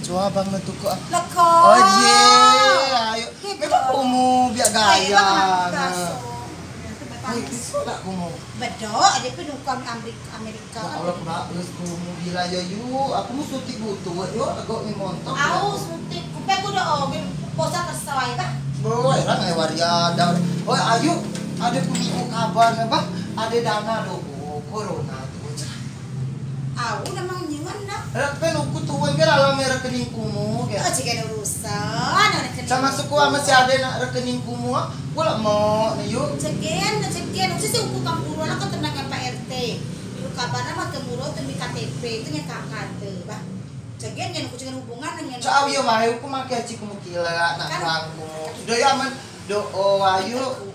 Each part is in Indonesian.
Coba bang na tuko. Leko. Oh ayo. Memang kumu biar gaya. Ay, kiso lah kumu. Bedo, ada penukang Amerika. Allah nak us kumu bila ya yu. Aku mau sutik butuh yo agak ni montok. Aku suntik, kupe aku dah posa kesawai bah. Boy, orang ay waria dah. Oh ayo, ada punya kabar apa? Ada dana do corona tu. Aku namang nyuan dah. Kan aku tuan ke dalam rekening kumu ke. Oh, jika ada urusan, ada kena. Sama suku masih ada nak rekening kumu. Gua mau ni yuk. Sekian. Sisi uku kampuru lah kau tenang Pak RT. Dulu kabar nama temuro demi KTP itu nya kakak tu, bah. Sekian yang aku jangan hubungan dengan. Cak ayo mah aku makai cik kumu kila nak kamu. Sudah ya aman. Do ayo.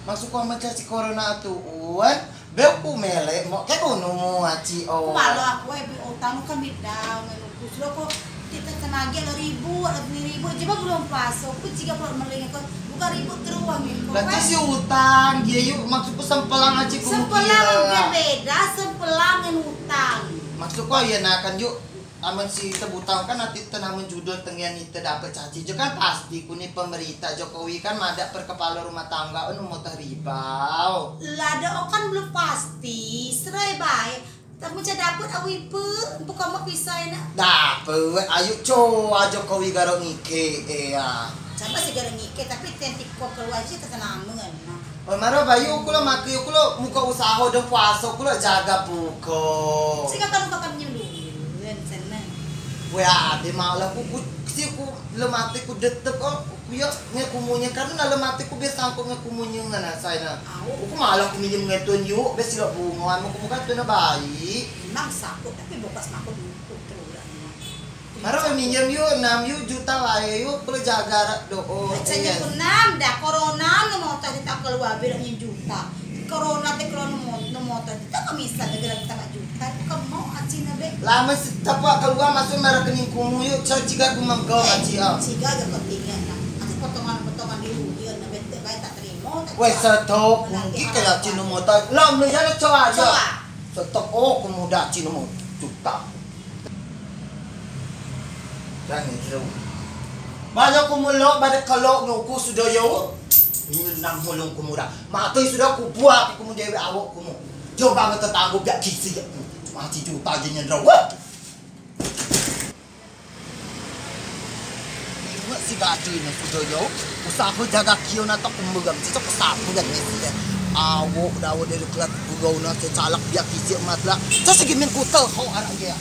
Masuk ku aman cak corona tu. Bel ku melek mau kayak kuno aci oh. Malu aku utang kan bidang aku sudah kok kita tenaga 2.000 coba belum pasok aku jika perlu melengah kok bukan ribut teruang gitu. Lantas si utang dia yuk maksudku sempelang aci ku sempelang beda sempelang dengan utang. Maksudku ya nak kan yuk aman si tebutang kan nanti tenamun judul tengian itu dapat caci juga kan pasti kuni pemerintah Jokowi kan madak per kepala rumah tangga mau teribau. Lada kan belum pasti serai baik tapi cak dapat awi pun bukan mau pisah nak. Dapat ayo coba Jokowi garong ngike ya. Coba sih garong ngike tapi tentik kok keluar sih terkenamun. Oh maro bayu kulo maki kulo muka usaha dan puasa kulo jaga buko. Sih kan bukan nyelun. Wah, ada malah ku lemati ku detep oh kuya nya kumunya karena lemati ku biasa aku nya kumunya ngana saya. Aku malah ku minjem ngetun yuk bes sila bunga amo ku bukan tuna bayi. Memang sakut tapi bokas makut terus. Maro minjem yuk 6 juta wae yuk perlu jaga do. Canya ku 6 dah corona nu mau tadi tak keluar bilangnya juta. Corona teh kalau nu mau tadi tak bisa negara kita juta. Kamu mau acina be. Lama setapak keluar masuk rekening kumu yuk ciga ku mangkau aci ah. Ciga aja ketinggian nah. Nanti potongan-potongan di hujan na bete bae tak terima. Wes setok mungkin kayak cino motor. Lah beli aja coba aja. Setok oh kemudah cino mo juta. Dan itu. Banyak kumulo pada kalau nguku sudah yo. Ini 6 hulung kumura. Matoi sudah ku buat ku dewe awak kumu. Coba ngetetanggo biak kisi ya. Mati juta aja nyendro. Ini si gatu ini sudah yo. Usaha jaga kion atau kumugam. Cicok sapu dan mesti. Awak dawo dari kelat bugau na secalak biak kisi matla. Sa sige men kutel kau arang dia.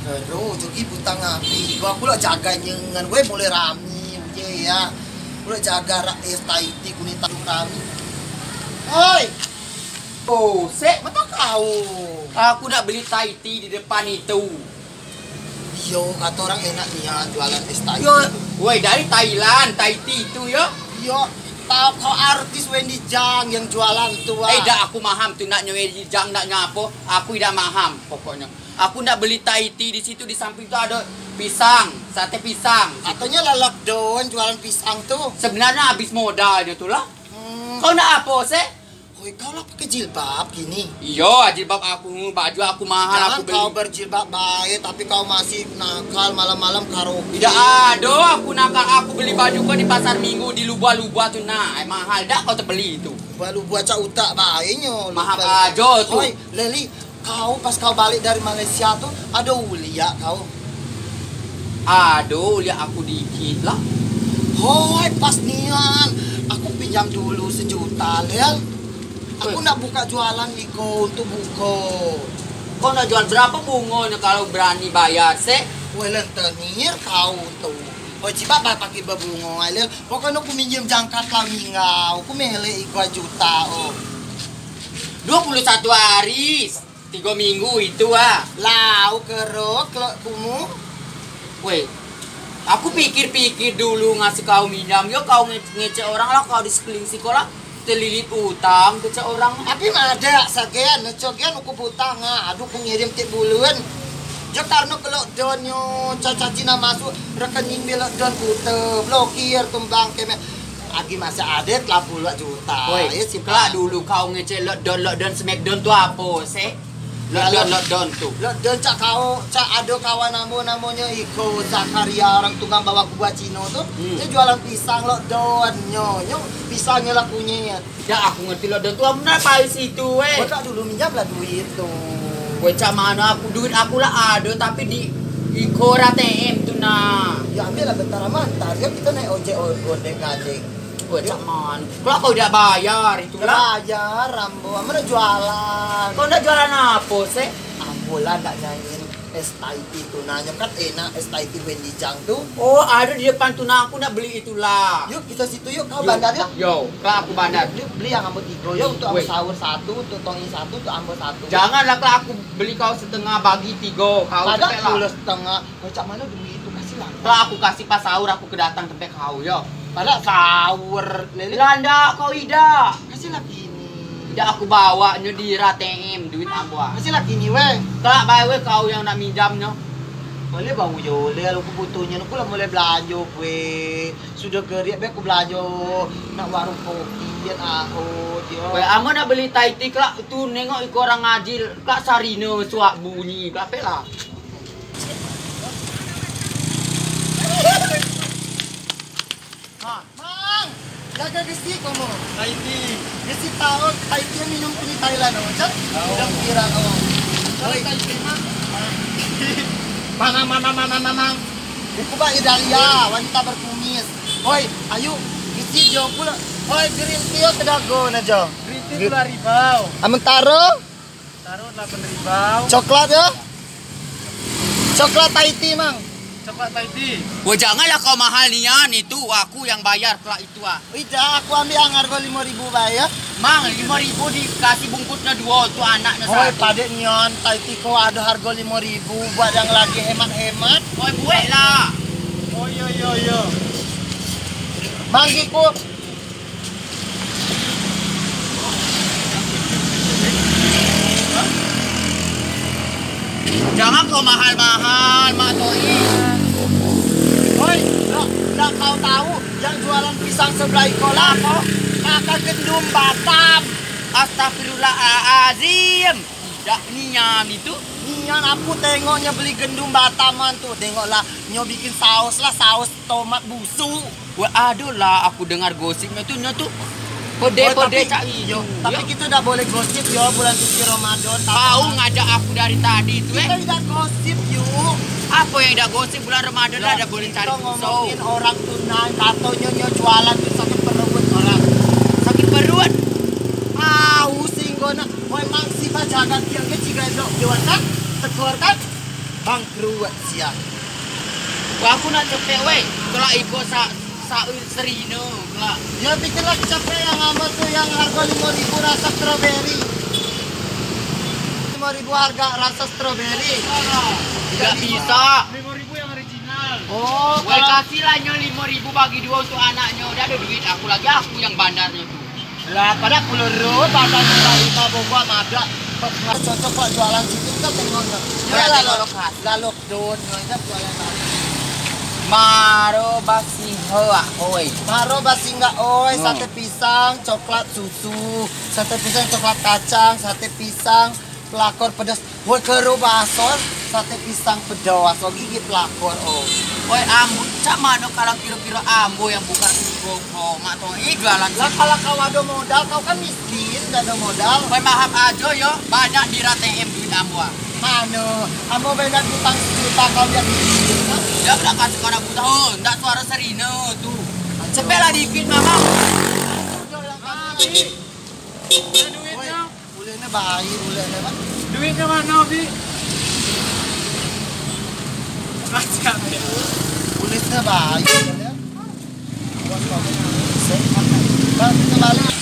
Aduh, jadi butang api. Gua aku lah jaga nyengan gue boleh rami, ye ya. Boleh jaga rak estaiti kunita rami. Hoi. Oh, sek, Mata kau. aku nak beli Thai tea di depan itu. Yo, kata orang enak nih ya jualan estaiti. Yo, woi dari Thailand, Thai tea itu ya. Yo, tahu kau artis Wendy Jang yang jualan tuh. Dah aku maham tu nak nyewe jang nak ngapo, aku tidak maham pokoknya. Aku nak beli Thai tea di situ di samping tu ada pisang, sate pisang. Katanya lah lockdown jualan pisang tuh. Sebenarnya habis modalnya tu lah. Kau nak apa sih? Woi, kau lah pakai jilbab gini. Iya, jilbab aku, baju aku mahal Jangan aku beli. kau berjilbab baik, tapi kau masih nakal malam-malam karaoke. Tidak ada, aku nakal aku beli baju kau di pasar minggu di lubua-lubua tu nah, mahal dah kau terbeli itu. Baru buat cak utak baiknya. Mahal aja tu. Oi, Leli, kau pas kau balik dari Malaysia tuh ada uli ya kau. Aduh, lihat aku dikit lah. Hoi, pas nian. Aku pinjam dulu 1 juta, Lel. Aku nak buka jualan Niko untuk buko. Kau nak jual berapa bunganya kalau berani bayar sih? Woi, lentenir kau tuh. Oi, ciba pakai berbunga, Lel. Pokoknya aku minjem jangkat lah mingau. Aku mele 2 juta, oh. 21 hari, 3 minggu itu ah. Lau kerok kumu. Weh, aku pikir-pikir dulu ngasih kau minjam. Yo kau ngecek orang lah kau di sekeliling sekolah. Terlilit utang kecek orang. Tapi ada sekian, cokian aku butang aduh aku ngirim tiap bulan. Jo karena kalau donyo caca Cina masuk rekening bila don puter blokir kembang kemek. Agi masih ada telah 10 juta. Woi, Ya sih, kelak dulu kau ngecek lockdown smackdown tuh apa sih? Lockdown tuh. Lockdown cak ada kawan namanya Iko Zakaria orang tukang bawa kuah Cino tuh. Dia jualan pisang lockdown nyo pisangnya lakunya. Ya aku ngerti lockdown tuh benar apa situ Gua tak dulu minjam lah duit tuh. Woi, cak mana aku duit aku lah ada tapi di Iko ATM tuh nah. Ya ambil lah bentar amantar. Ya kita naik ojek gandeng. Woi, cak mana? Kalau kau udah bayar itu lah. Bayar Rambo, mana jualan. Kau udah jualan apa sih? Ambulan tak nyanyiin es Taiti tuh nanya kan enak es Taiti Wendy Jang tuh. Oh, ada di depan tuh nah aku nak beli itulah. Yuk kita situ yuk, kau bandar ya. Yo, kalau aku bandar. Yuk beli yang ambo 3 ya untuk ambo Wait. sahur 1, untuk tongi 1, untuk ambo 1. Janganlah kalau aku beli kau setengah bagi 3. Kau Ada cepet lah. 10 setengah. Macam mana duit itu kasih lah. Kalau aku kasih pas sahur aku kedatang tempat kau yo. Pada sahur lele Landa kau ida. kasih lagi ini. Tidak aku bawa nyo di ATM duit ambo. Kasih lagi ini weh. Kalau bae kau yang nak minjamnya. Boleh bau yo, le aku butuhnya aku lah mulai belanja gue. Sudah gerik be aku belanja nak warung kopi aku yo. Weh, amo nak beli Taiti kelak tu nengok iko orang ngaji kelak sarino suak bunyi kelak lah. Mang, jaga gesi kamu. Taiti. Gesi tahu Taiti yang minum ini Thailand oh. Cak. Udah kira oh. Oi Taiti mang. Mang. Buku Pak Idalia, wanita berkumis. Oi, ayo gesi jo pula. Oi, green tea kedago na jo. Green tea 2.000. Ameng taro, Taruh 8.000. coklat ya. Coklat Taiti mang. Coklat Taiti. Wah, janganlah kau mahal nian itu aku yang bayar kelak itu ah. Ida, aku ambil yang harga 5.000 bayar. Mang 5.000 dikasih bungkusnya 2 untuk anaknya Oi, satu. padek nyon, Taiti kau ada harga 5.000 buat yang lagi hemat-hemat. Oi buat lah. Oh iya. Manggiku. Jangan kau mahal-mahal, Mak Toi. Oi, lo kau tahu yang jualan pisang sebelah ikola apa? Kakak gendum Batam. Astagfirullahalazim. Tidak niam itu. Nian aku tengoknya beli gendum Bataman tuh. Tengoklah, nyo bikin saus lah, saus tomat busuk. Wah, aduh lah aku dengar gosipnya tuh tuh. Pede cak yo, hijau. tapi kita udah boleh gosip yo bulan suci Ramadan. Kau ngajak aku dari tadi itu Kita udah gosip yuk. Apa yang udah gosip bulan Ramadan ada boleh cari Kita musuh. ngomongin orang tunai, katanya nyo jualan tuh sakit perut orang. Sakit perut. Singgona, woi mang si pajagan tiang ke ciga dok jual kan, tekor kan, bangkrut siang. Wah, aku nak cepet weh. Kalau ikut serino kelak. Ya pikirlah capek yang amat tuh yang harga 5.000 rasa strawberry. 5.000 harga rasa strawberry. Tidak bisa. 5.000 yang original. Oh, Weh kalau kasihlah nyo 5.000 bagi 2 untuk anaknya. Udah ada duit aku lagi aku yang bandarnya tuh. lah pada peluru pada kita bawa ada. Cocok kok jualan situ kita tengoknya. Ya, tengok lokat. Lalu don kita jualan apa? Maro basi hoa oi. Maro basi enggak oi, sate pisang, coklat susu, sate pisang coklat kacang, sate pisang pelakor pedas. Woi kero baso, sate pisang pedas, oh gigi pelakor oh. Oi ambu, cak mana kalau kira-kira ambu yang buka tunggu mak tuh jualan Lah sih. kalau kau ada modal, kau kan miskin, gak ada modal. Oi maaf aja yo, banyak di ATM duit ambu ah. Mana? Kamu beda utang 1 juta kau biar miskin kan? Ya udah kasih kau buta, oh ndak suara serino tuh. Cepet lah dikit mama. Duitnya. Ulenya baik, ulenya bang. Duitnya mana, Bi? Macam ya. Ulenya baik. Bang, kita balik.